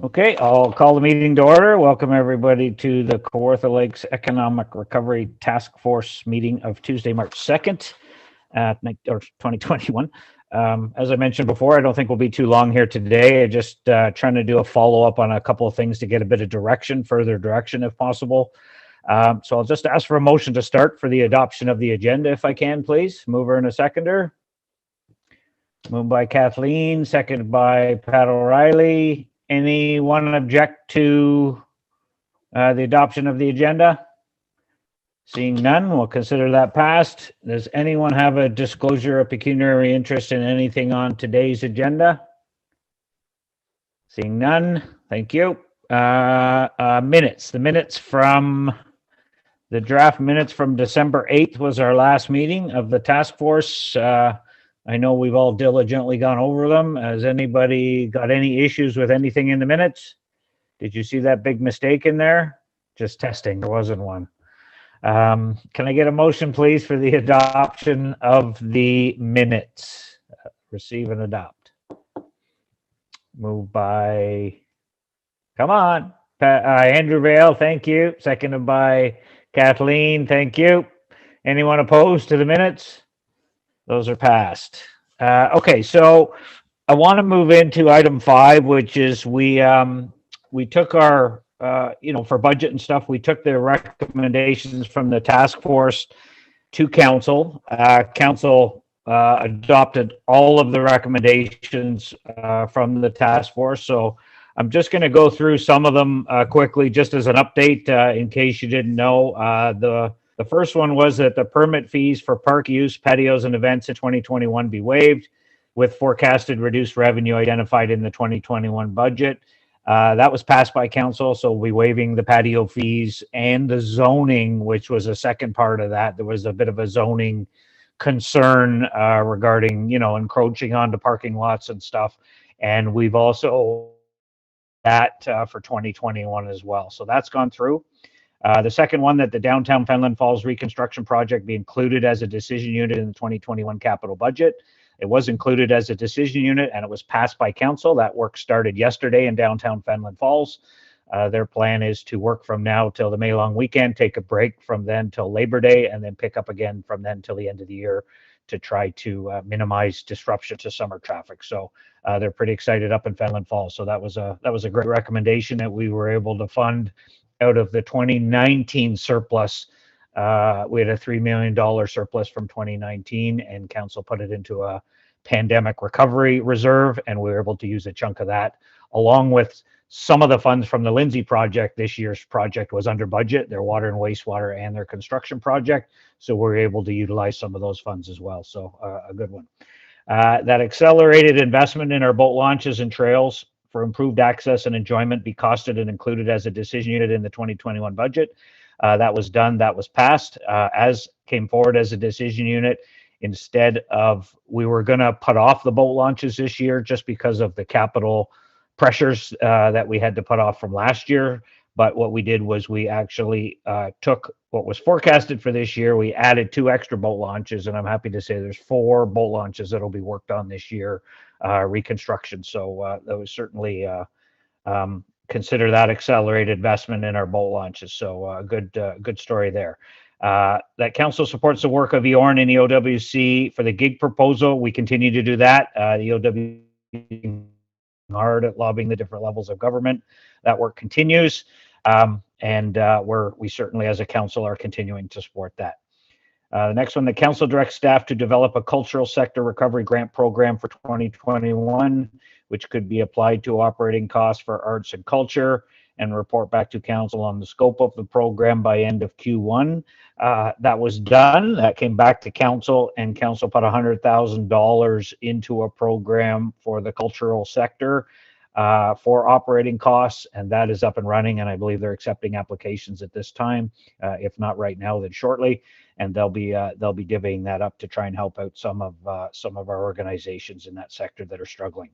Okay, I'll call the meeting to order. Welcome everybody to the Kawartha Lakes Economic Recovery Task Force meeting of Tuesday, March 2nd, or 2021. As I mentioned before, I don't think we'll be too long here today. I'm just trying to do a follow-up on a couple of things to get a bit of direction, further direction if possible. So I'll just ask for a motion to start for the adoption of the agenda if I can, please. Mover and a seconder. Moved by Kathleen, seconded by Pat O'Reilly. Anyone object to the adoption of the agenda? Seeing none, we'll consider that passed. Does anyone have a disclosure of pecuniary interest in anything on today's agenda? Seeing none, thank you. Minutes. The minutes from the draft minutes from December 8th was our last meeting of the task force. I know we've all diligently gone over them. Has anybody got any issues with anything in the minutes? Did you see that big mistake in there? Just testing, there wasn't one. Can I get a motion, please, for the adoption of the minutes? Receive and adopt. Moved by, come on, Andrew Vale, thank you. Seconded by Kathleen, thank you. Anyone opposed to the minutes? Those are passed. Okay, so I want to move into item 5, which is we took our for budget and stuff, we took the recommendations from the task force to council. Council adopted all of the recommendations from the task force. So I'm just going to go through some of them quickly, just as an update in case you didn't know. The first one was that the permit fees for park use, patios, and events in 2021 be waived, with forecasted reduced revenue identified in the 2021 budget. That was passed by council, so we'll be waiving the patio fees and the zoning, which was a second part of that. There was a bit of a zoning concern regarding, encroaching onto parking lots and stuff. And we've also that for 2021 as well. So that's gone through. The second one, that the downtown Fenelon Falls reconstruction project be included as a decision unit in the 2021 capital budget. It was included as a decision unit and it was passed by council. That work started yesterday in downtown Fenelon Falls. Their plan is to work from now till the May long weekend, take a break from then till Labor Day, and then pick up again from then till the end of the year to try to minimize disruption to summer traffic. So they're pretty excited up in Fenelon Falls. So that was a great recommendation that we were able to fund out of the 2019 surplus. We had a $3 million surplus from 2019, and council put it into a pandemic recovery reserve, and we were able to use a chunk of that, along with some of the funds from the Lindsay project. This year's project was under budget, their water and wastewater and their construction project, so we're able to utilize some of those funds as well. So a good one. That accelerated investment in our boat launches and trails for improved access and enjoyment be costed and included as a decision unit in the 2021 budget. That was done, that was passed, as came forward as a decision unit. Instead of, we were going to put off the boat launches this year just because of the capital pressures that we had to put off from last year. But what we did was we actually took what was forecasted for this year. We added 2 extra boat launches, and I'm happy to say there's 4 boat launches that'll be worked on this year, reconstruction. So that was certainly consider that accelerated investment in our boat launches. So good story there. That council supports the work of EORN and EOWC for the gig proposal. We continue to do that. The EOWC hard at lobbying the different levels of government. That work continues, and we certainly as a council are continuing to support that. The next one, the council directs staff to develop a cultural sector recovery grant program for 2021, which could be applied to operating costs for arts and culture, and report back to council on the scope of the program by end of Q1. That was done. That came back to council, and council put $100,000 into a program for the cultural sector for operating costs, and that is up and running, and I believe they're accepting applications at this time. If not right now, then shortly, and they'll be divvying that up to try and help out some of our organizations in that sector that are struggling.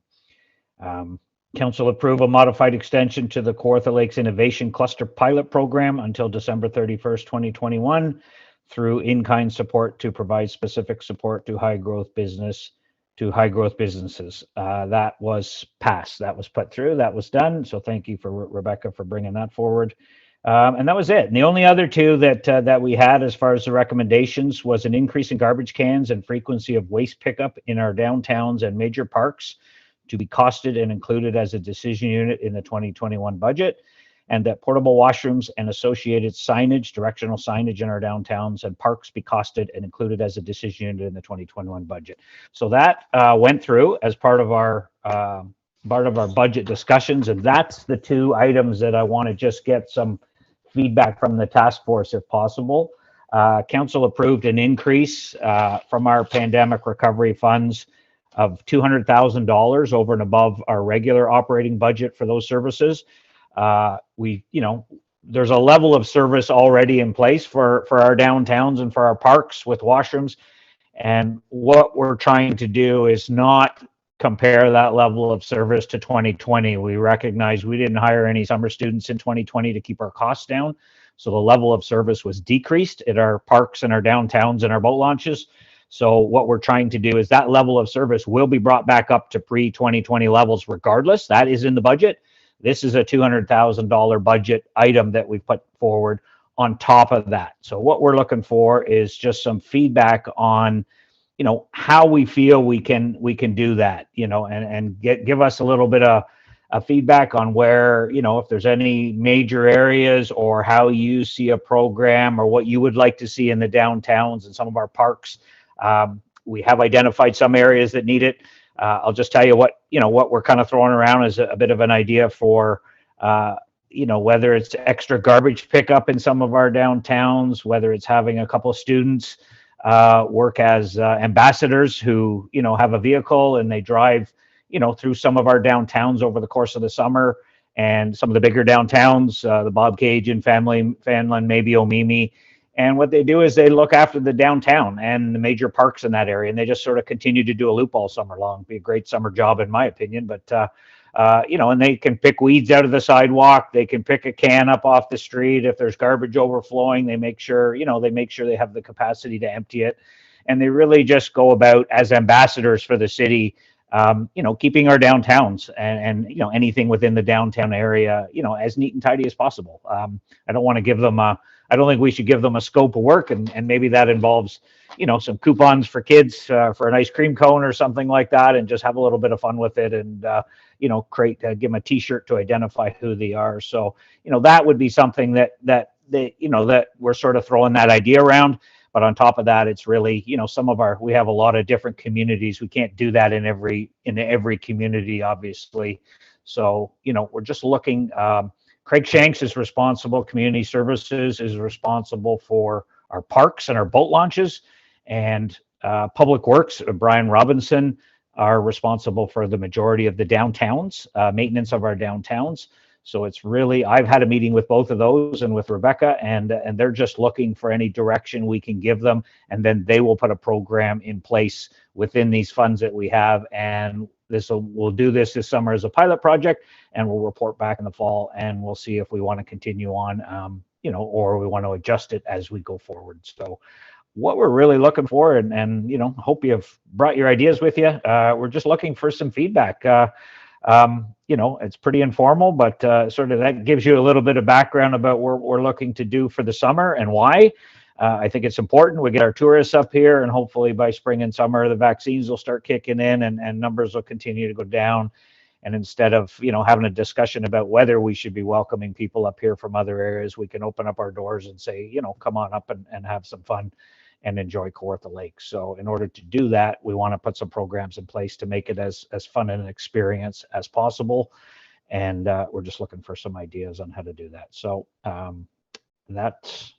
Council approve a modified extension to the Kawartha Lakes Innovation Cluster Pilot Program until December 31st, 2021 through in-kind support to provide specific support to high growth business to high growth businesses. That was passed. That was put through. That was done. So thank you for Rebecca for bringing that forward. And that was it. And the only other two that we had as far as the recommendations was an increase in garbage cans and frequency of waste pickup in our downtowns and major parks to be costed and included as a decision unit in the 2021 budget, and that portable washrooms and associated signage, directional signage in our downtowns and parks be costed and included as a decision unit in the 2021 budget. So that went through as part of our budget discussions, and that's the two items that I want to just get some feedback from the task force if possible. Council approved an increase from our pandemic recovery funds of $200,000 over and above our regular operating budget for those services. There's a level of service already in place for our downtowns and for our parks with washrooms. And what we're trying to do is not compare that level of service to 2020. We recognize we didn't hire any summer students in 2020 to keep our costs down. So the level of service was decreased at our parks and our downtowns and our boat launches. So what we're trying to do is that level of service will be brought back up to pre-2020 levels regardless. That is in the budget. This is a $200,000 budget item that we put forward on top of that. So what we're looking for is just some feedback on, how we feel we can do that, and give us a little bit of feedback on where, if there's any major areas or how you see a program or what you would like to see in the downtowns and some of our parks. We have identified some areas that need it. I'll just tell you what we're kind of throwing around as a bit of an idea for, whether it's extra garbage pickup in some of our downtowns, whether it's having a couple of students work as ambassadors who, have a vehicle and they drive, through some of our downtowns over the course of the summer, and some of the bigger downtowns, the Bob Cajun family, Fanland, maybe Omimi. And what they do is they look after the downtown and the major parks in that area, and they just sort of continue to do a loop all summer long. Be a great summer job, in my opinion. But and they can pick weeds out of the sidewalk. They can pick a can up off the street. If there's garbage overflowing, they make sure they have the capacity to empty it. And they really just go about as ambassadors for the city, keeping our downtowns and anything within the downtown area, as neat and tidy as possible. I don't want to give them I don't think we should give them a scope of work, and maybe that involves, some coupons for kids for an ice cream cone or something like that, and just have a little bit of fun with it, and give them a T-shirt to identify who they are. So that would be something that we're sort of throwing that idea around. But on top of that, it's really we have a lot of different communities. We can't do that in every community, obviously. So we're just looking. Craig Shanks is responsible. Community Services is responsible for our parks and our boat launches, and Public Works, Brian Robinson, are responsible for the majority of the downtowns, maintenance of our downtowns. So it's really, I've had a meeting with both of those and with Rebecca, and they're just looking for any direction we can give them, and then they will put a program in place within these funds that we have, and we'll do this summer as a pilot project, and we'll report back in the fall, and we'll see if we want to continue on, or we want to adjust it as we go forward. So what we're really looking for, and hope you have brought your ideas with you. We're just looking for some feedback. It's pretty informal, but sort of that gives you a little bit of background about what we're looking to do for the summer and why. I think it's important we get our tourists up here, and hopefully by spring and summer, the vaccines will start kicking in, and numbers will continue to go down. And instead of, having a discussion about whether we should be welcoming people up here from other areas, we can open up our doors and say, come on up and have some fun and enjoy Kawartha Lake. So in order to do that, we want to put some programs in place to make it as fun an experience as possible. And we're just looking for some ideas on how to do that. So that's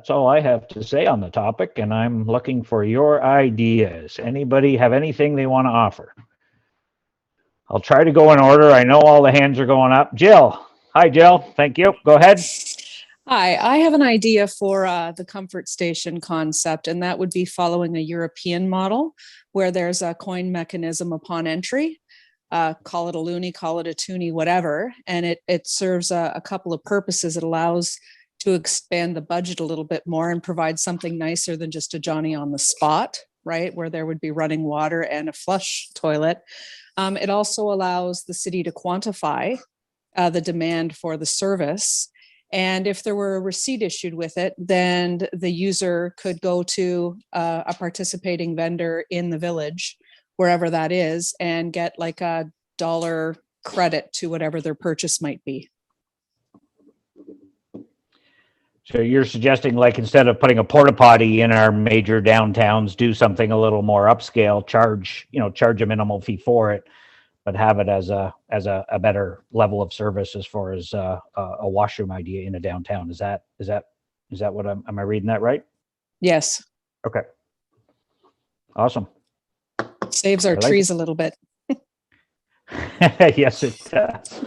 all I have to say on the topic, and I'm looking for your ideas. Anybody have anything they want to offer? I'll try to go in order. I know all the hands are going up. Jill. Hi, Jill. Thank you. Go ahead. Hi, I have an idea for the comfort station concept, and that would be following a European model where there's a coin mechanism upon entry. Call it a loonie, call it a toonie, whatever. And it serves a couple of purposes. It allows to expand the budget a little bit more and provide something nicer than just a Johnny on the spot right, where there would be running water and a flush toilet. It also allows the city to quantify the demand for the service. And if there were a receipt issued with it, then the user could go to a participating vendor in the village, wherever that is, and get like a dollar credit to whatever their purchase might be. So you're suggesting, like, instead of putting a porta potty in our major downtowns, do something a little more upscale, charge a minimal fee for it, but have it as a better level of service as far as a washroom idea in a downtown. Is that what am I reading that right? Yes. Okay. Awesome. Saves our trees a little bit. Yes, it does.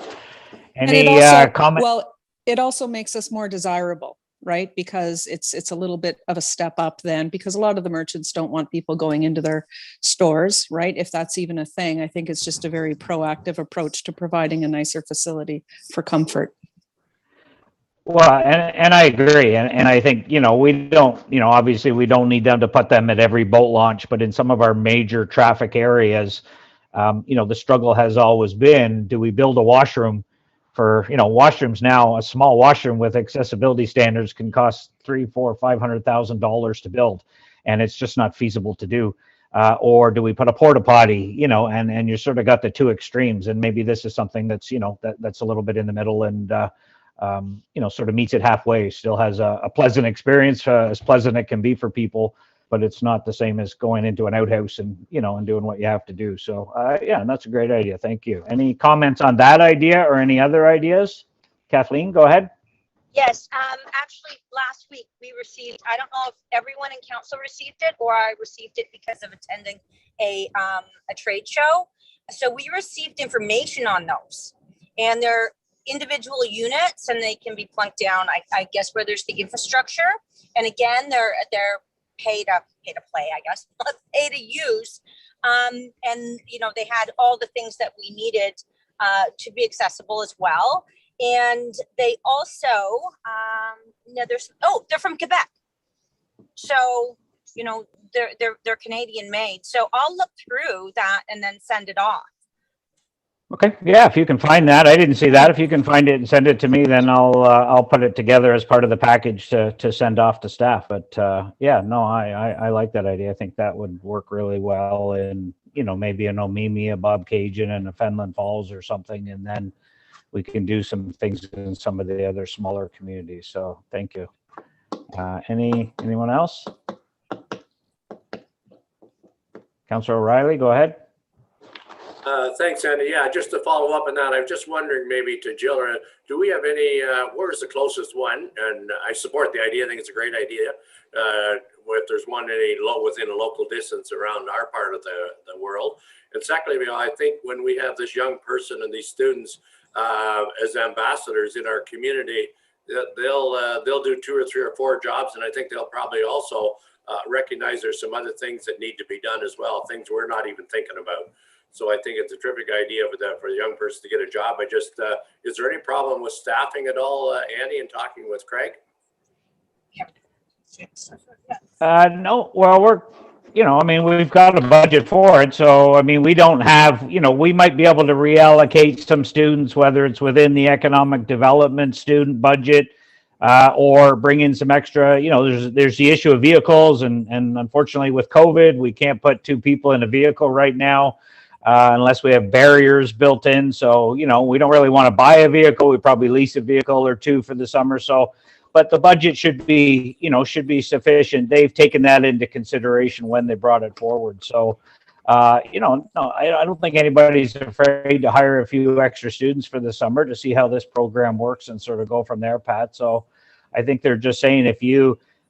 Any and it also, comment? Well, it also makes us more desirable, right? Because it's a little bit of a step up then, because a lot of the merchants don't want people going into their stores, right? If that's even a thing, I think it's just a very proactive approach to providing a nicer facility for comfort. Well, and I agree. And I think, we don't, obviously we don't need them to put them at every boat launch, but in some of our major traffic areas, the struggle has always been, do we build a washroom for, washrooms now, a small washroom with accessibility standards can cost $300,000, $400,000, $500,000 to build. And it's just not feasible to do. Or do we put a porta potty, and you sort of got the two extremes. And maybe this is something that's, that's a little bit in the middle and, sort of meets it halfway, still has a pleasant experience, as pleasant it can be for people, but it's not the same as going into an outhouse and, and doing what you have to do. So, yeah, and that's a great idea. Thank you. Any comments on that idea or any other ideas? Kathleen, go ahead. Yes, actually last week we received, I don't know if everyone in council received it or I received it because of attending a trade show. So we received information on those, and they're individual units and they can be plunked down, I guess, where there's the infrastructure. And again, they're pay to play, I guess, pay to use. And, they had all the things that we needed to be accessible as well. And they also, they're from Quebec. So, they're Canadian made. So I'll look through that and then send it off. Okay. Yeah. If you can find that, I didn't see that. If you can find it and send it to me, then I'll put it together as part of the package to send off to staff. But yeah, no, I like that idea. I think that would work really well in, maybe an Omemee, a Bob Cajun, and a Fenland Falls or something. And then we can do some things in some of the other smaller communities. So thank you. Anyone else? Councillor O'Reilly, go ahead. Thanks, Andy. Yeah, just to follow up on that, I was just wondering maybe to Jill, do we have any, where's the closest one? And I support the idea. I think it's a great idea. If there's one within a local distance around our part of the world. And secondly, I think when we have this young person and these students as ambassadors in our community, they'll do 2 or 3 or 4 jobs. And I think they'll probably also recognize there's some other things that need to be done as well, things we're not even thinking about. So I think it's a terrific idea for a young person to get a job. I just, is there any problem with staffing at all, Andy, and talking with Craig? No, well, we've got a budget for it. So, we don't have, we might be able to reallocate some students, whether it's within the economic development student budget or bring in some extra, there's the issue of vehicles. And unfortunately with COVID, we can't put 2 people in a vehicle right now. Unless we have barriers built in. So, we don't really want to buy a vehicle. We probably lease a vehicle or 2 for the summer. So, but the budget should be sufficient. They've taken that into consideration when they brought it forward. So, no, I don't think anybody's afraid to hire a few extra students for the summer to see how this program works and sort of go from there, Pat. So I think they're just saying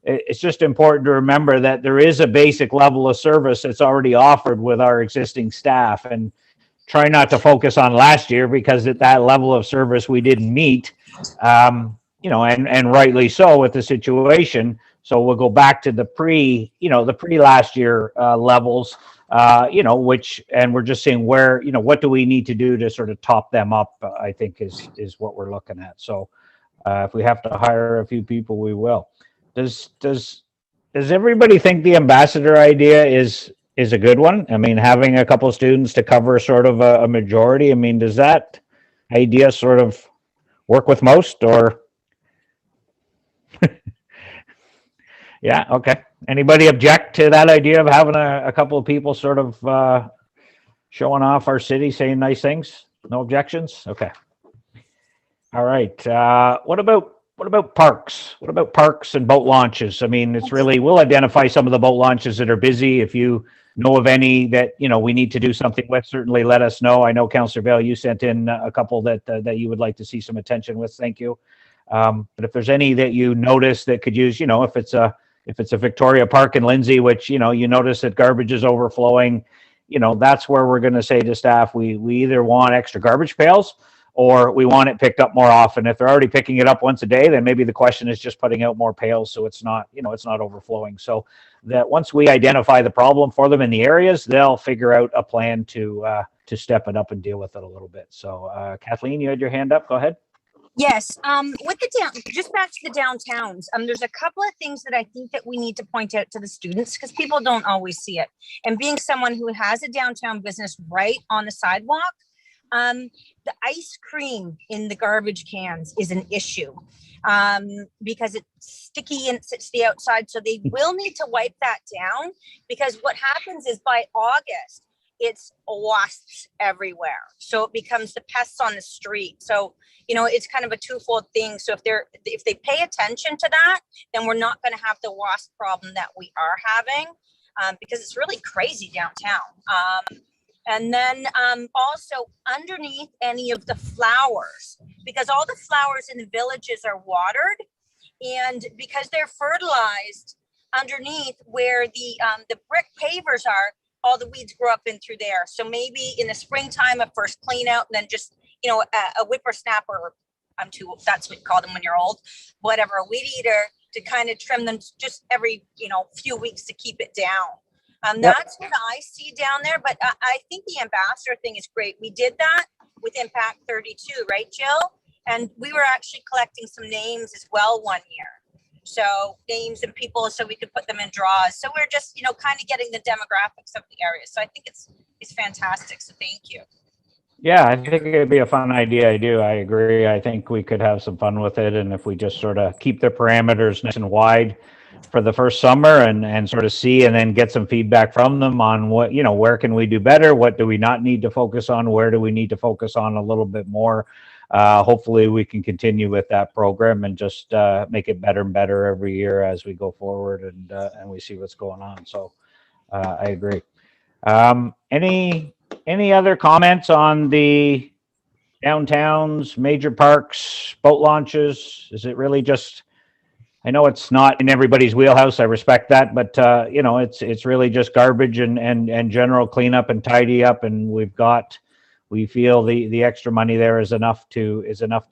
it's just important to remember that there is a basic level of service that's already offered with our existing staff, and try not to focus on last year because at that level of service we didn't meet, and rightly so with the situation. So we'll go back to the pre last year levels, and we're just seeing where, what do we need to do to sort of top them up, I think is what we're looking at. So if we have to hire a few people, we will. Does does everybody think the ambassador idea is a good one? I mean, having a couple of students to cover sort of a majority. I mean, does that idea sort of work with most, or? Yeah, okay. Anybody object to that idea of having a couple of people sort of showing off our city, saying nice things? No objections? Okay. All right. What about parks? What about parks and boat launches? I mean, it's really, we'll identify some of the boat launches that are busy. If you know of any that, you know, we need to do something with, certainly let us know. I know, Councillor Vale, you sent in a couple that you would like to see some attention with. Thank you. But if there's any that you notice that could use, you know, if it's a Victoria Park in Lindsay, which, you know, you notice that garbage is overflowing, you know, that's where we're going to say to staff, we either want extra garbage pails or we want it picked up more often. If they're already picking it up once a day, then maybe the question is just putting out more pails so it's not, you know, it's not overflowing. So that once we identify the problem for them in the areas, they'll figure out a plan to step it up and deal with it a little bit. So Kathleen, you had your hand up. Go ahead. Yes, with just back to the downtowns, there's a couple of things that I think that we need to point out to the students because people don't always see it. And being someone who has a downtown business right on the sidewalk, the ice cream in the garbage cans is an issue because it's sticky and it sits the outside. So they will need to wipe that down because what happens is by August, it's wasps everywhere. So it becomes the pests on the street. So, you know, it's kind of a twofold thing. So if they pay attention to that, then we're not going to have the wasp problem that we are having because it's really crazy downtown. And then also underneath any of the flowers, because all the flowers in the villages are watered, and because they're fertilized underneath where the brick pavers are, all the weeds grow up in through there. So maybe in the springtime, a first clean out, and then just, you know, a whippersnapper, that's what you call them when you're old, whatever, a weed eater to kind of trim them just every, you know, few weeks to keep it down. That's what I see down there. But I think the ambassador thing is great. We did that with Impact 32, right, Jill? And we were actually collecting some names as well one year. So names and people, so we could put them in draws. So we're just, you know, kind of getting the demographics of the area. So I think it's fantastic. So thank you. Yeah, I think it'd be a fun idea. I agree. I think we could have some fun with it. And if we just sort of keep the parameters nice and wide for the first summer and sort of see and then get some feedback from them on what, you know, where can we do better? What do we not need to focus on? Where do we need to focus on a little bit more? Hopefully we can continue with that program and just make it better and better every year as we go forward and we see what's going on. So I agree. Any other comments on the downtowns, major parks, boat launches? Is it really just, I know it's not in everybody's wheelhouse, I respect that, but you know, it's really just garbage and general cleanup and tidy up, and we feel the extra money there is enough to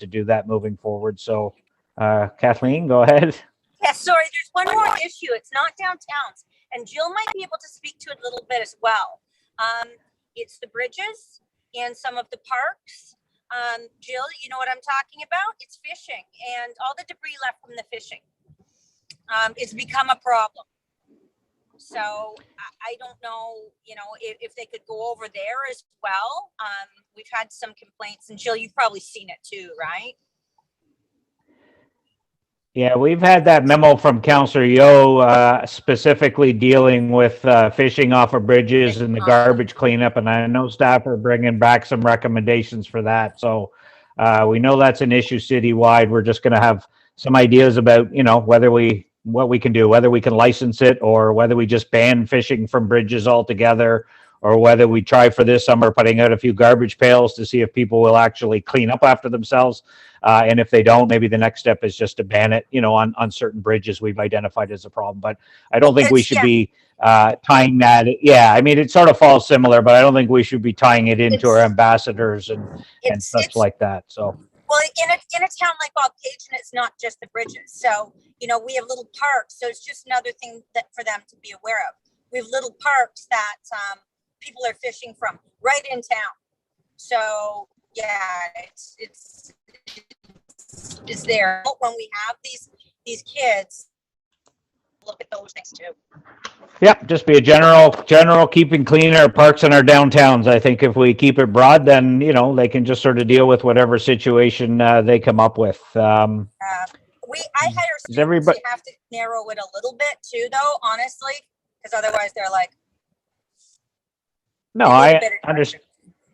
do that moving forward. So Kathleen, go ahead. Yeah, sorry, there's one more issue. It's not downtowns, and Jill might be able to speak to it a little bit as well. It's the bridges and some of the parks. Jill, you know what I'm talking about? It's fishing and all the debris left from the fishing. It's become a problem. So I don't know, you know, if they could go over there as well. We've had some complaints, and Jill, you've probably seen it too, right? Yeah, we've had that memo from Councillor Yeo specifically dealing with fishing off of bridges and the garbage cleanup, and I know staff are bringing back some recommendations for that. So we know that's an issue citywide. We're just going to have some ideas about, you know, what we can do, whether we can license it or whether we just ban fishing from bridges altogether, or whether we try for this summer putting out a few garbage pails to see if people will actually clean up after themselves. And if they don't, maybe the next step is just to ban it, you know, on certain bridges we've identified as a problem. But I don't think we should be tying that. Yeah, I mean, it sort of falls similar, but I don't think we should be tying it into our ambassadors and such like that. So. Well, in a town like Baldpatron, it's not just the bridges. So, you know, we have little parks. So it's just another thing that for them to be aware of. We have little parks that people are fishing from right in town. So yeah, it's there. When we have these kids look at those things too. Yep, just be a general keeping clean our parks and our downtowns. I think if we keep it broad, then, you know, they can just sort of deal with whatever situation they come up with. I hire Is students, everybody? you have to narrow it a little bit too, though, honestly, because otherwise they're like, No, they need a I better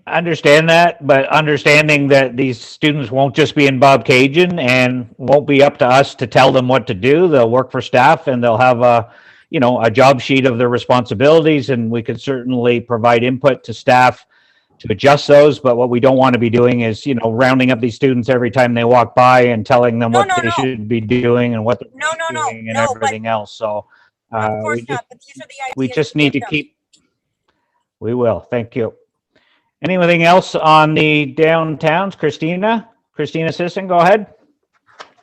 understand that, but understanding that these students won't just be in Bob Cajun and won't be up to us to tell them what to do. They'll work for staff and they'll have a, you know, a job sheet of their responsibilities, and we could certainly provide input to staff to adjust those. But what we don't want to be doing is, you know, rounding up these students every time they walk by and telling them what they should be doing and what they're doing and everything else. So of course not, but these are the ideas. we just need to keep. We will. Thank you. Anything else on the downtowns? Christina Sisson, go ahead.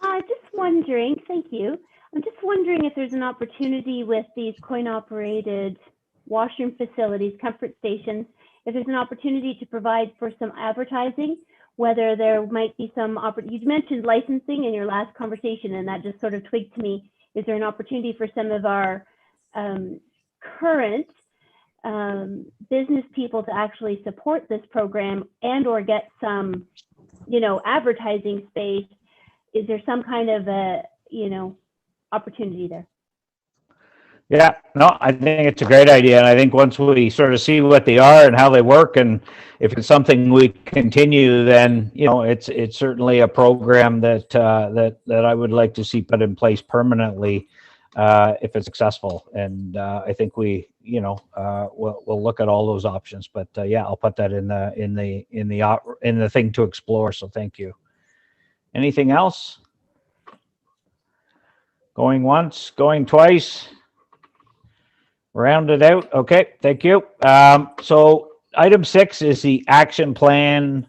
Just wondering, thank you. I'm just wondering if there's an opportunity with these coin-operated washroom facilities, comfort stations, if there's an opportunity to provide for some advertising, whether there might be some, you mentioned licensing in your last conversation, and that just sort of twigged to me. Is there an opportunity for some of our current business people to actually support this program and or get some, you know, advertising space? Is there some kind of a, you know, opportunity there? Yeah, no, I think it's a great idea. And I think once we sort of see what they are and how they work, and if it's something we continue, then, you know, it's certainly a program that that I would like to see put in place permanently if it's successful. And I think we, you know, we'll look at all those options. But yeah, I'll put that in the thing to explore. So thank you. Anything else? Going once, going twice. Rounded out. Okay, thank you. So item 6 is the action plan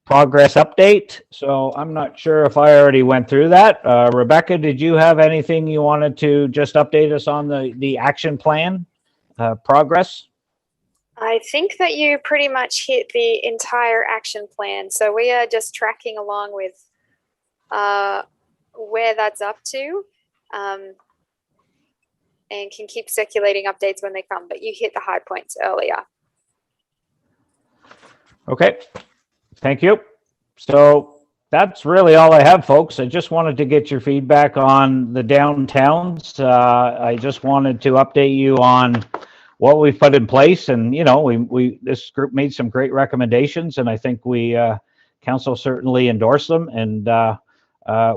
progress update. So I'm not sure if I already went through that. Rebecca, did you have anything you wanted to just update us on the action plan progress? I think that you pretty much hit the entire action plan. So we are just tracking along with where that's up to. And can keep circulating updates when they come, but you hit the high points earlier. Okay, thank you. So that's really all I have, folks. I just wanted to get your feedback on the downtowns. I just wanted to update you on what we've put in place, and you know, this group made some great recommendations, and I think council certainly endorsed them, and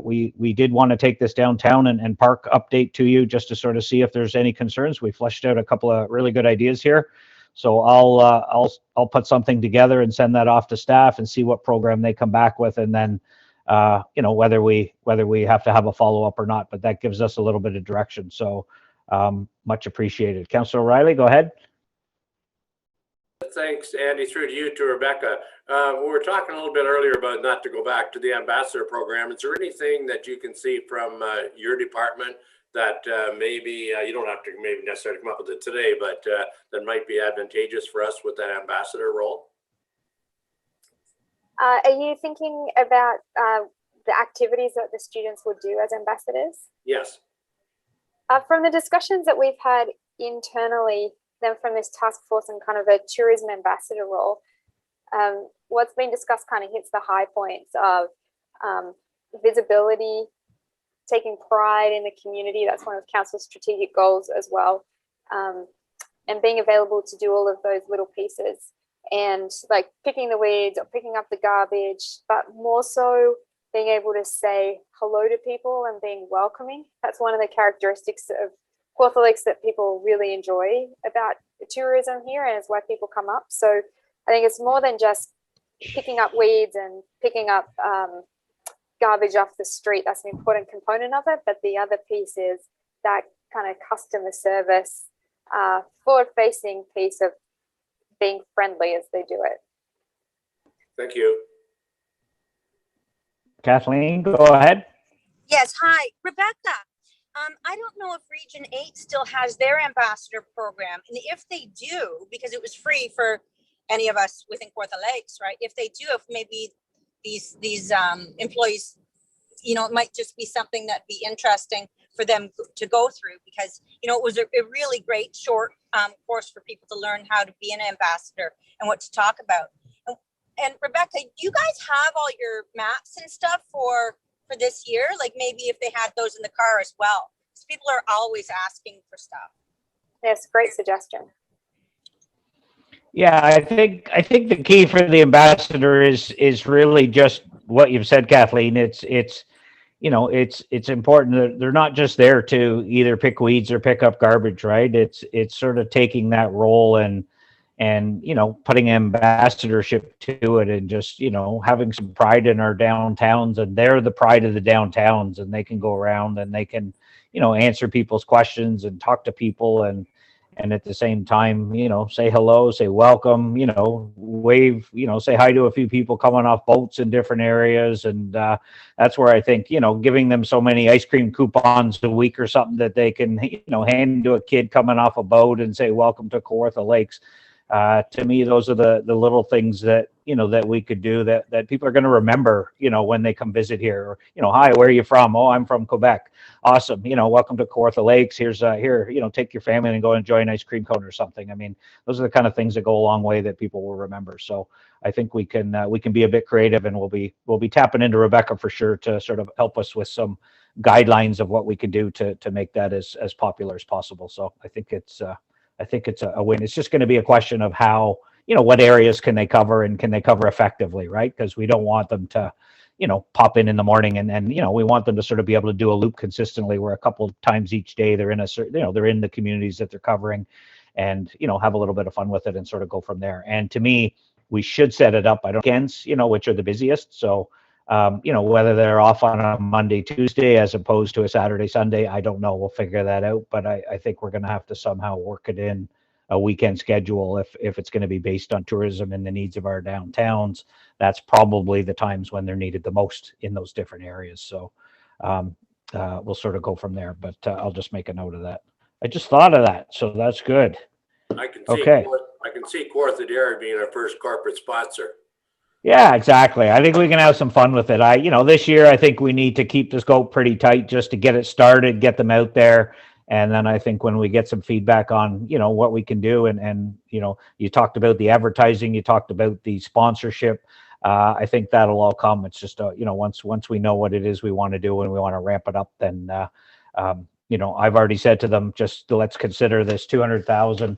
we did want to take this downtown and park update to you just to sort of see if there's any concerns. We fleshed out a couple of really good ideas here. So I'll put something together and send that off to staff and see what program they come back with, and then you know, whether we have to have a follow-up or not, but that gives us a little bit of direction. So much appreciated. Councillor O'Reilly, go ahead. Thanks, Andy. Through to you, to Rebecca. We were talking a little bit earlier about not to go back to the ambassador program. Is there anything that you can see from your department that maybe you don't have to maybe necessarily come up with it today, but that might be advantageous for us with that ambassador role? Are you thinking about the activities that the students would do as ambassadors? Yes. From the discussions that we've had internally, then from this task force and kind of a tourism ambassador role, what's been discussed kind of hits the high points of visibility, taking pride in the community. That's one of council's strategic goals as well. And being available to do all of those little pieces, and like picking the weeds or picking up the garbage, but more so being able to say hello to people and being welcoming. That's one of the characteristics of Kawartha Lakes that people really enjoy about tourism here, and it's why people come up. So I think it's more than just picking up weeds and picking up garbage off the street. That's an important component of it, but the other piece is that kind of customer service, forward-facing piece of being friendly as they do it. Thank you. Kathleen, go ahead. Yes, hi, Rebecca. I don't know if Region 8 still has their ambassador program, and if they do, because it was free for any of us within Kawartha Lakes, right? If they do, if maybe these employees, you know, it might just be something that'd be interesting for them to go through, because, you know, it was a really great short course for people to learn how to be an ambassador and what to talk about. And Rebecca, do you guys have all your maps and stuff for this year? Like maybe if they had those in the car as well, because people are always asking for stuff. Yes, great suggestion. Yeah, I think the key for the ambassador is really just what you've said, Kathleen. It's you know, it's important that they're not just there to either pick weeds or pick up garbage, right? It's sort of taking that role and you know, putting ambassadorship to it, and just, you know, having some pride in our downtowns, and they're the pride of the downtowns, and they can go around and they can, you know, answer people's questions and talk to people, and at the same time, you know, say hello, say welcome, you know, wave, you know, say hi to a few people coming off boats in different areas. And that's where I think, you know, giving them so many ice cream coupons a week or something that they can, you know, hand to a kid coming off a boat and say, welcome to Kawartha Lakes. To me, those are the little things that, you know, that we could do that people are going to remember, you know, when they come visit here. Or, you know, hi, where are you from? Oh, I'm from Quebec. Awesome. You know, welcome to Kawartha Lakes. Here's here, you know, take your family and go enjoy an ice cream cone or something. I mean, those are the kind of things that go a long way that people will remember. So I think we can be a bit creative, and we'll be tapping into Rebecca for sure to sort of help us with some guidelines of what we can do to make that as popular as possible. So I think it's a win. It's just going to be a question of how, you know, what areas can they cover, and can they cover effectively, right? Because we don't want them to, you know, pop in the morning and, you know, we want them to sort of be able to do a loop consistently, where a couple of times each day they're in a certain, you know, they're in the communities that they're covering, and, you know, have a little bit of fun with it and sort of go from there. And to me, we should set it up, I don't weekends, you know, which are the busiest. So, you know, whether they're off on a Monday, Tuesday, as opposed to a Saturday, Sunday, I don't know. We'll figure that out. But I think we're going to have to somehow work it in a weekend schedule if it's going to be based on tourism and the needs of our downtowns. That's probably the times when they're needed the most in those different areas. So we'll sort of go from there. But I'll just make a note of that. I just thought of that, so that's good. I can see Kawartha Dairy being our first corporate sponsor. Yeah, exactly. I think we can have some fun with it. You know, this year, I think we need to keep the scope pretty tight just to get it started, get them out there. And then I think when we get some feedback on, you know, what we can do, and, you know, you talked about the advertising, you talked about the sponsorship. I think that'll all come. It's just, you know, once we know what it is we want to do and we want to ramp it up, then, you know, I've already said to them, just let's consider this 200,000.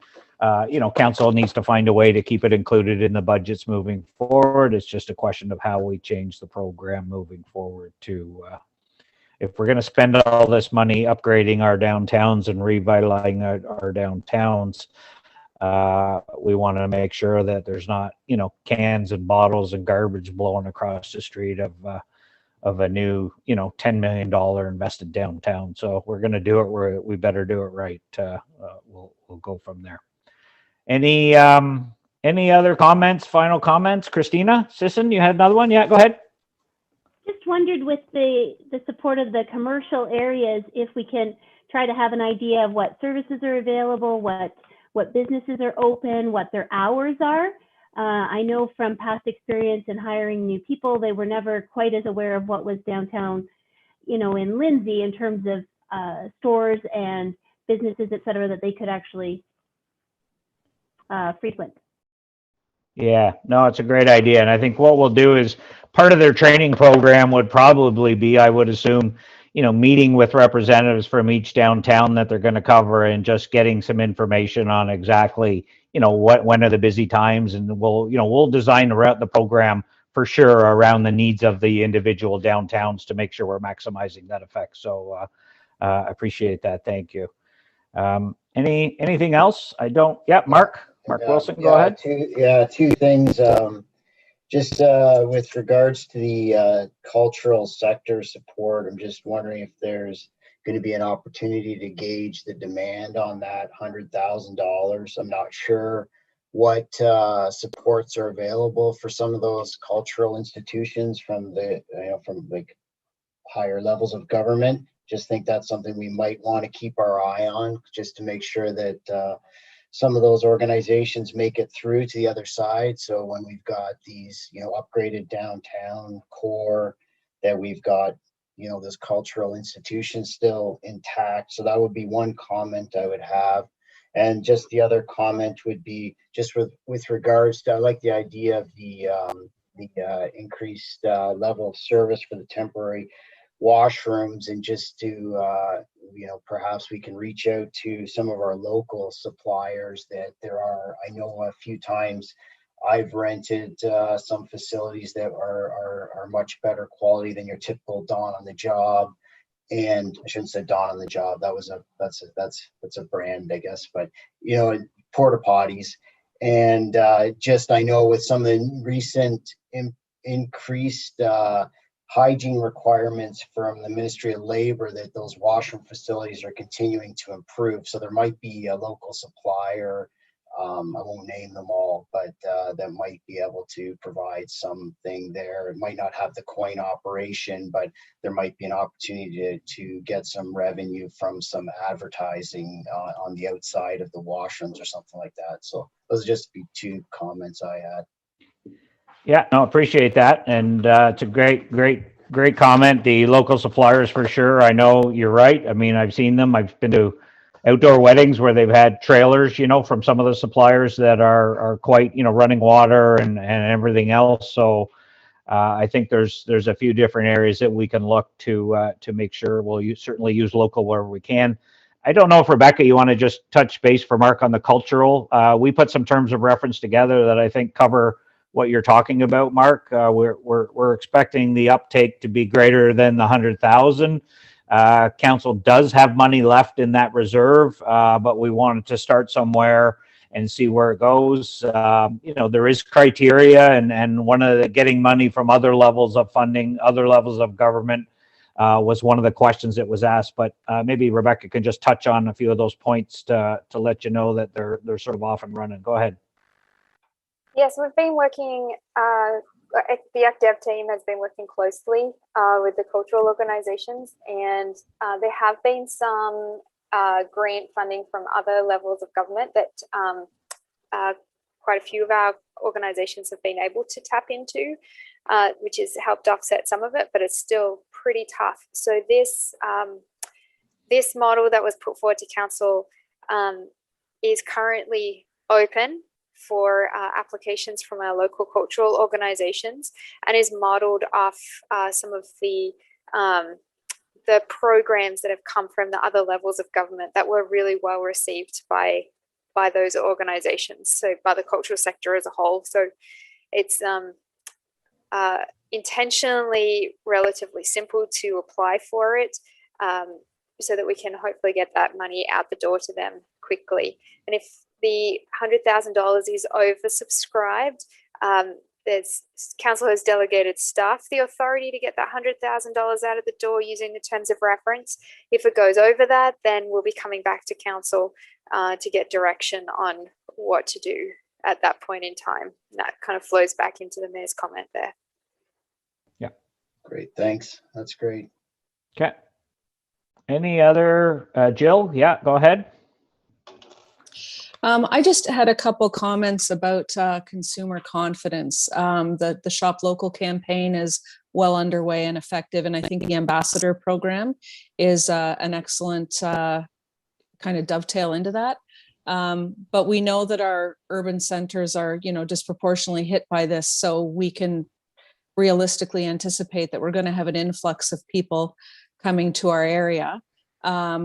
You know, council needs to find a way to keep it included in the budgets moving forward. It's just a question of how we change the program moving forward to, if we're going to spend all this money upgrading our downtowns and revitalizing our downtowns, we want to make sure that there's not, you know, cans and bottles and garbage blowing across the street of a new, you know, $10 million invested downtown. So we're going to do it. We better do it right. We'll go from there. Any other comments, final comments? Christina Sisson, you had another one? Yeah, go ahead. Just wondered, with the support of the commercial areas, if we can try to have an idea of what services are available, what businesses are open, what their hours are. I know from past experience in hiring new people, they were never quite as aware of what was downtown, you know, in Lindsay, in terms of stores and businesses, et cetera, that they could actually frequent. Yeah, no, it's a great idea. And I think what we'll do is, part of their training program would probably be, I would assume, you know, meeting with representatives from each downtown that they're going to cover, and just getting some information on exactly, you know, when are the busy times, and we'll design the program for sure around the needs of the individual downtowns to make sure we're maximizing that effect. So I appreciate that. Thank you. Anything else? I don't. Yeah, Mark Wilson, go ahead. Two things. Just with regards to the cultural sector support, I'm just wondering if there's going to be an opportunity to gauge the demand on that $100,000. I'm not sure what supports are available for some of those cultural institutions from from like higher levels of government. Just think that's something we might want to keep our eye on, just to make sure that some of those organizations make it through to the other side. So when we've got these, you know, upgraded downtown core, that we've got this cultural institution still intact. So that would be one comment I would have. And just the other comment would be just with regards to, I like the idea of the increased level of service for the temporary washrooms, and just to perhaps we can reach out to some of our local suppliers that there are. I know a few times I've rented some facilities that are much better quality than your typical Dawn on the Job. And I shouldn't say Dawn on the Job. That's a brand, I guess. But porta potties, and just I know with some of the recent increased hygiene requirements from the Ministry of Labor, that those washroom facilities are continuing to improve. So there might be a local supplier. I won't name them all, but that might be able to provide something there. It might not have the coin operation, but there might be an opportunity to get some revenue from some advertising on the outside of the washrooms or something like that. So those would just be two comments I had. Yeah, no, appreciate that. And it's a great comment. The local suppliers for sure. I know you're right. I mean, I've seen them. I've been to outdoor weddings where they've had trailers, from some of the suppliers that are quite, running water and everything else. So I think there's a few different areas that we can look to make sure we'll certainly use local wherever we can. I don't know if Rebecca, you want to just touch base for Mark on the cultural. We put some terms of reference together that I think cover what you're talking about, Mark. We're expecting the uptake to be greater than the 100,000. Council does have money left in that reserve, but we wanted to start somewhere and see where it goes. There is criteria, and one of the getting money from other levels of funding, other levels of government was one of the questions that was asked. But maybe Rebecca can just touch on a few of those points to let you know that they're sort of off and running. Go ahead. Yes, we've been working, the ACDev team has been working closely with the cultural organizations, and there have been some grant funding from other levels of government that quite a few of our organizations have been able to tap into, which has helped offset some of it, but it's still pretty tough. So this model that was put forward to council is currently open for applications from our local cultural organizations, and is modeled off some of the programs that have come from the other levels of government that were really well received by those organizations, so by the cultural sector as a whole. So it's intentionally relatively simple to apply for it, so that we can hopefully get that money out the door to them quickly. And if the $100,000 is oversubscribed, council has delegated staff the authority to get that $100,000 out of the door using the terms of reference. If it goes over that, then we'll be coming back to council to get direction on what to do at that point in time. And that kind of flows back into the mayor's comment there. Yeah. Great. Thanks. That's great. Okay. Any other, Jill? Yeah, go ahead. I just had a couple comments about consumer confidence. The Shop Local campaign is well underway and effective, and I think the ambassador program is an excellent kind of dovetail into that. But we know that our urban centers are, disproportionately hit by this, so we can realistically anticipate that we're going to have an influx of people coming to our area.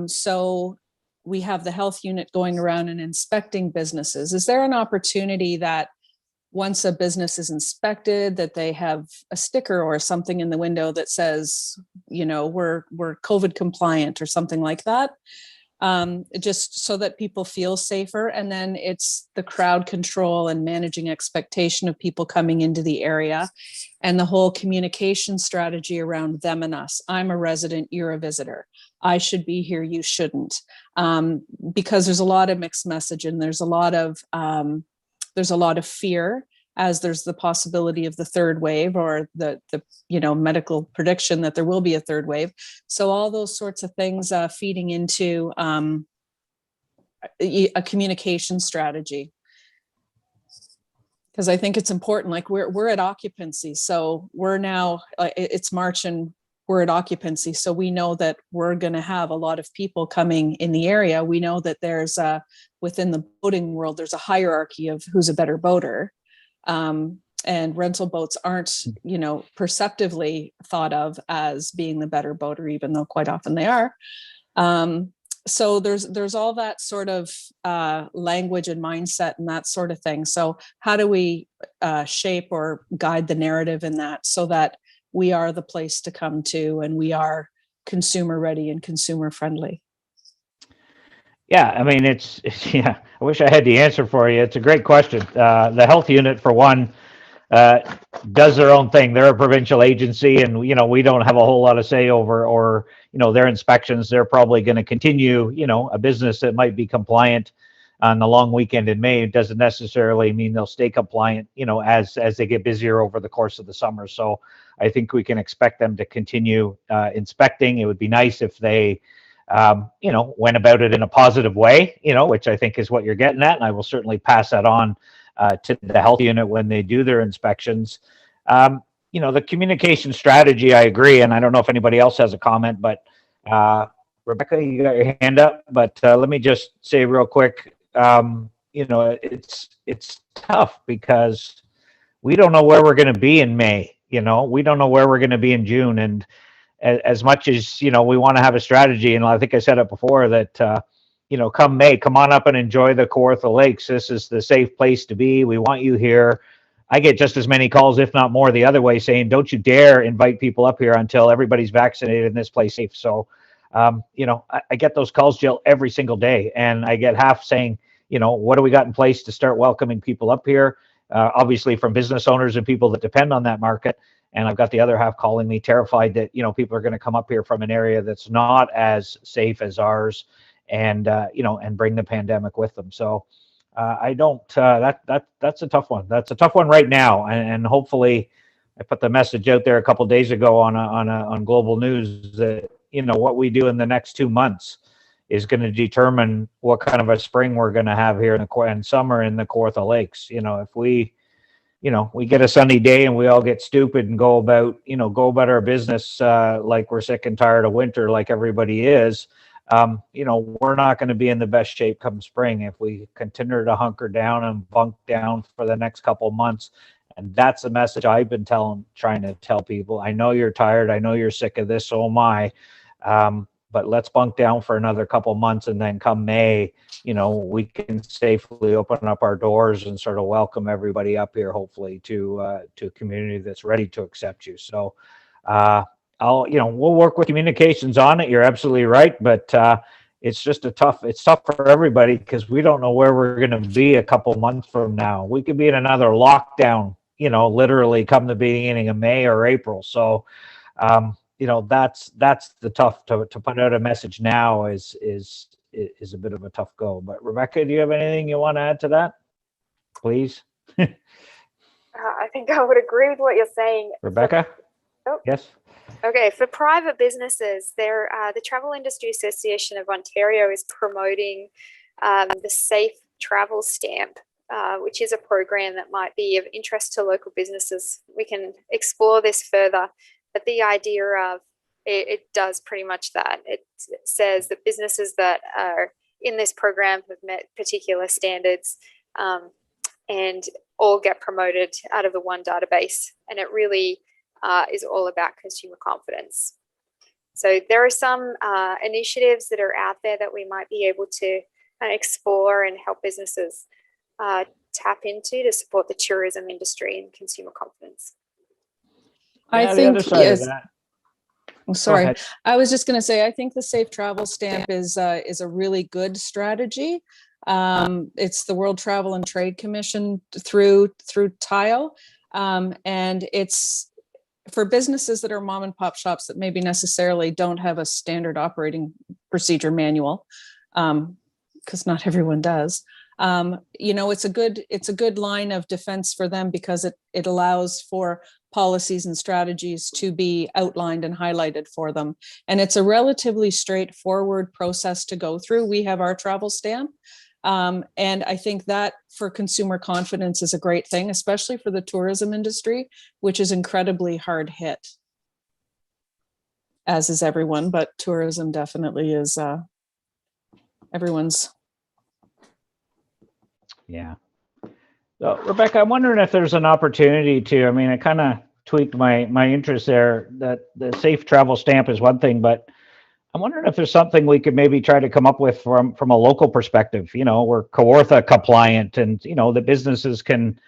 So we have the health unit going around and inspecting businesses. Is there an opportunity that once a business is inspected, that they have a sticker or something in the window that says, we're COVID compliant or something like that? Just so that people feel safer. And then it's the crowd control and managing expectation of people coming into the area, and the whole communication strategy around them and us. I'm a resident, you're a visitor. I should be here, you shouldn't. Because there's a lot of mixed message, and there's a lot of fear, as there's the possibility of the third wave, or the medical prediction that there will be a third wave. So all those sorts of things feeding into a communication strategy. Because I think it's important, like we're at occupancy. So we're now, it's March, and we're at occupancy. So we know that we're going to have a lot of people coming in the area. We know that there's within the boating world, there's a hierarchy of who's a better boater. And rental boats aren't, you know, perceptively thought of as being the better boater, even though quite often they are. So there's all that sort of language and mindset and that sort of thing. So how do we shape or guide the narrative in that so that we are the place to come to and we are consumer ready and consumer friendly? Yeah, I mean, yeah, I wish I had the answer for you. It's a great question. The health unit, for one, does their own thing. They're a provincial agency, and you know, we don't have a whole lot of say over, or you know, their inspections. They're probably going to continue. You know, a business that might be compliant on the long weekend in May doesn't necessarily mean they'll stay compliant. You know, as they get busier over the course of the summer. So I think we can expect them to continue inspecting. It would be nice if they, you know, went about it in a positive way. You know, which I think is what you're getting at, and I will certainly pass that on to the health unit when they do their inspections. You know, the communication strategy, I agree, and I don't know if anybody else has a comment, but Rebecca, you got your hand up, but let me just say real quick, you know, it's tough because we don't know where we're going to be in May. You know, we don't know where we're going to be in June, and as much as, you know, we want to have a strategy, and I think I said it before that you know, come May, come on up and enjoy the Kawartha Lakes. This is the safe place to be. We want you here. I get just as many calls, if not more, the other way saying, don't you dare invite people up here until everybody's vaccinated and this place safe. So, you know, I get those calls, Jill, every single day. And I get half saying, you know, what do we got in place to start welcoming people up here? Obviously from business owners and people that depend on that market. And I've got the other half calling me terrified that, you know, people are going to come up here from an area that's not as safe as ours, and you know, and bring the pandemic with them. So I don't. That's a tough one. That's a tough one right now. And hopefully, I put the message out there a couple of days ago on Global News that, you know, what we do in the next 2 months is going to determine what kind of a spring we're going to have here in summer in the Kawartha Lakes. You know, if we, you know, we get a sunny day and we all get stupid and go about our business like we're sick and tired of winter, like everybody is. You know, we're not going to be in the best shape come spring if we continue to hunker down and bunk down for the next couple of months. And that's the message I've been trying to tell people. I know you're tired. I know you're sick of this. So am I. But let's bunk down for another couple of months, and then come May, you know, we can safely open up our doors and sort of welcome everybody up here, hopefully to a community that's ready to accept you. So, you know, we'll work with communications on it. You're absolutely right, but it's just it's tough for everybody because we don't know where we're going to be a couple months from now. We could be in another lockdown, you know, literally come the beginning of May or April. So, you know, that's the tough to put out a message now is a bit of a tough go. But Rebecca, do you have anything you want to add to that, please? I think I would agree with what you're saying, Rebecca. Oh. Yes. Okay, for private businesses, the Travel Industry Association of Ontario is promoting the Safe Travel Stamp, which is a program that might be of interest to local businesses. We can explore this further, but the idea of it does pretty much that. It says that businesses that are in this program have met particular standards and all get promoted out of the one database, and it really is all about consumer confidence. So there are some initiatives that are out there that we might be able to kind of explore and help businesses tap into to support the tourism industry and consumer confidence. I Yeah, think, the other side of that. I'm sorry. I was just going to say, I think the Safe Travel Stamp is a really good strategy. It's the World Travel and Trade Commission through TIO, and it's for businesses that are mom and pop shops that maybe necessarily don't have a standard operating procedure manual, because not everyone does. You know, it's a good line of defense for them because it allows for policies and strategies to be outlined and highlighted for them. And it's a relatively straightforward process to go through. We have our travel stamp. And I think that for consumer confidence is a great thing, especially for the tourism industry, which is incredibly hard hit. as is everyone, but tourism definitely is everyone's. Yeah. So, Rebecca, I'm wondering if there's an opportunity to, I mean, I kind of tweaked my interest there, that the safe travel stamp is one thing, but I'm wondering if there's something we could maybe try to come up with from a local perspective. You know, we're Kawartha compliant, and, you know, the businesses can,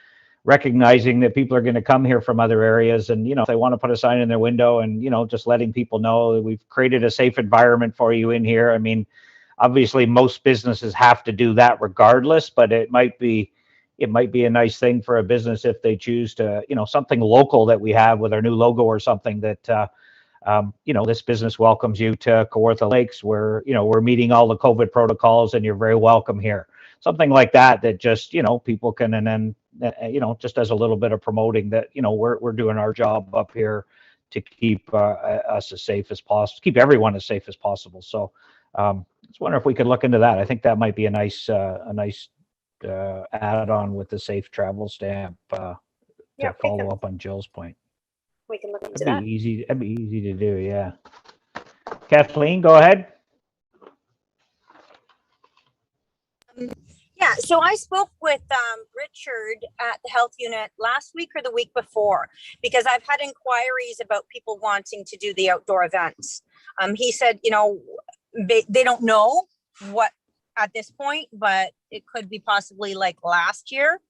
recognizing that people are going to come here from other areas, and, you know, if they want to put a sign in their window and, you know, just letting people know that we've created a safe environment for you in here. I mean, obviously most businesses have to do that regardless, but it might be a nice thing for a business if they choose to, you know, something local that we have with our new logo or something that you know, this business welcomes you to Kawartha Lakes, where, you know, we're meeting all the COVID protocols and you're very welcome here. Something like that, that just, you know, people can, and then, you know, just as a little bit of promoting that, you know, we're doing our job up here to keep us as safe as possible, keep everyone as safe as possible. So I just wonder if we could look into that. I think that might be a nice add-on with the safe travel stamp to follow up on Jill's point. We can look into That'd that. be easy. That'd be easy to do. Yeah. Kathleen, go ahead. Yeah, so I spoke with Richard at the health unit last week or the week before, because I've had inquiries about people wanting to do the outdoor events. He said, you know, they don't know what at this point, but it could be possibly like last year,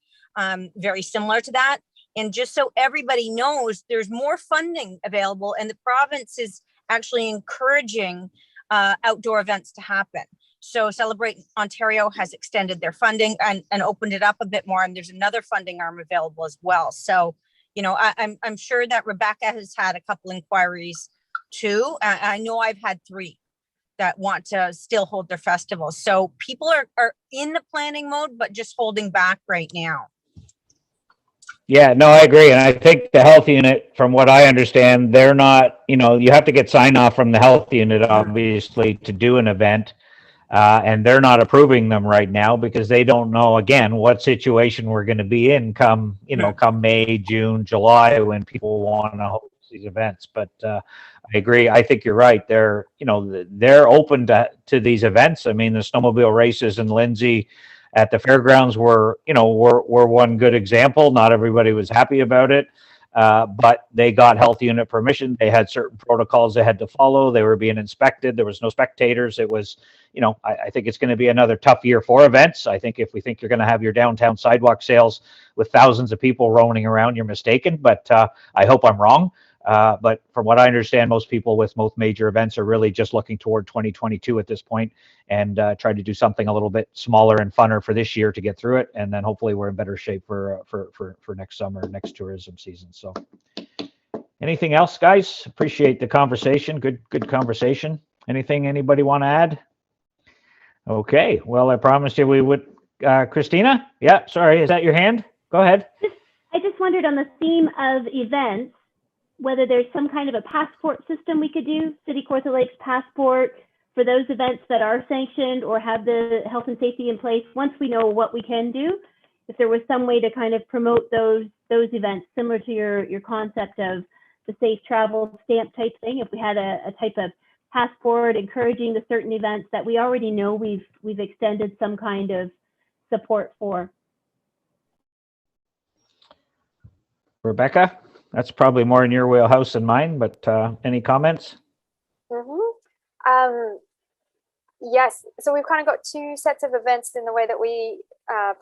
very similar to that. And just so everybody knows, there's more funding available, and the province is actually encouraging outdoor events to happen. So Celebrate Ontario has extended their funding and opened it up a bit more, and there's another funding arm available as well. So, you know, I'm sure that Rebecca has had a couple inquiries too. I know I've had 3 that want to still hold their festivals. So people are in the planning mode, but just holding back right now. Yeah, no, I agree. And I think the health unit, from what I understand, they're not, you know, you have to get sign off from the health unit, obviously, to do an event. And they're not approving them right now because they don't know, again, what situation we're going to be in come, you know, come May, June, July, when people want to host these events. But I agree. I think you're right. They're, you know, they're open to these events. I mean, the snowmobile races in Lindsay at the fairgrounds were, you know, were one good example. Not everybody was happy about it. But they got health unit permission. They had certain protocols they had to follow. They were being inspected. There was no spectators. It was, you know, I think it's going to be another tough year for events. I think if we think you're going to have your downtown sidewalk sales with thousands of people roaming around, you're mistaken. But I hope I'm wrong. But from what I understand, most people with most major events are really just looking toward 2022 at this point, and try to do something a little bit smaller and funner for this year to get through it, and then hopefully we're in better shape for next summer, next tourism season. So, anything else, guys? Appreciate the conversation. Good conversation. Anything anybody want to add? Okay. Well, I promised you we would. Christina? Yeah. Sorry. Is that your hand? Go ahead. I just wondered, on the theme of events, whether there's some kind of a passport system we could do, City Kawartha Lakes passport, for those events that are sanctioned or have the health and safety in place. Once we know what we can do, if there was some way to kind of promote those events, similar to your concept of the safe travel stamp type thing, if we had a type of passport encouraging the certain events that we already know we've extended some kind of support for. Rebecca, that's probably more in your wheelhouse than mine, but any comments? Yes, so we've kind of got 2 sets of events in the way that we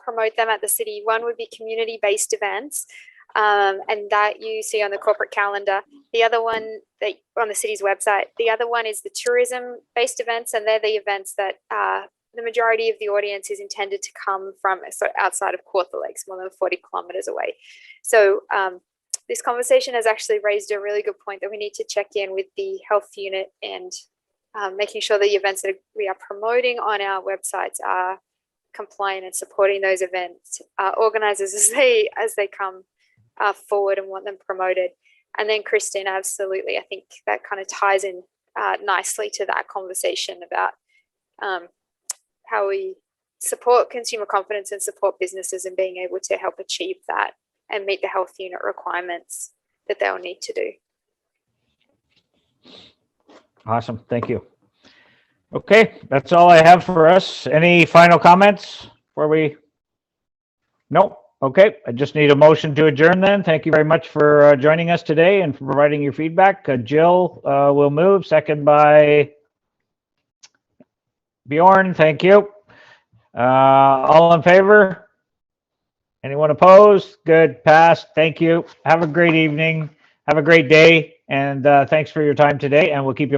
promote them at the city. One would be community-based events, and that you see on the corporate calendar. The other one that on the city's website. The other one is the tourism-based events, and they're the events that the majority of the audience is intended to come from outside of Kawartha Lakes, more than 40 kilometers away. So this conversation has actually raised a really good point that we need to check in with the health unit and making sure the events that we are promoting on our websites are compliant and supporting those events organizers as they come forward and want them promoted. And then Christine, absolutely, I think that kind of ties in nicely to that conversation about how we support consumer confidence and support businesses in being able to help achieve that and meet the health unit requirements that they'll need to do. Awesome. Thank you. Okay, that's all I have for us. Any final comments before we? Nope. Okay, I just need a motion to adjourn then. Thank you very much for joining us today and for providing your feedback. Jill will move, second by Bjorn. Thank you. All in favor? Anyone opposed? Good, passed. Thank you. Have a great evening. Have a great day. And thanks for your time today. And we'll keep you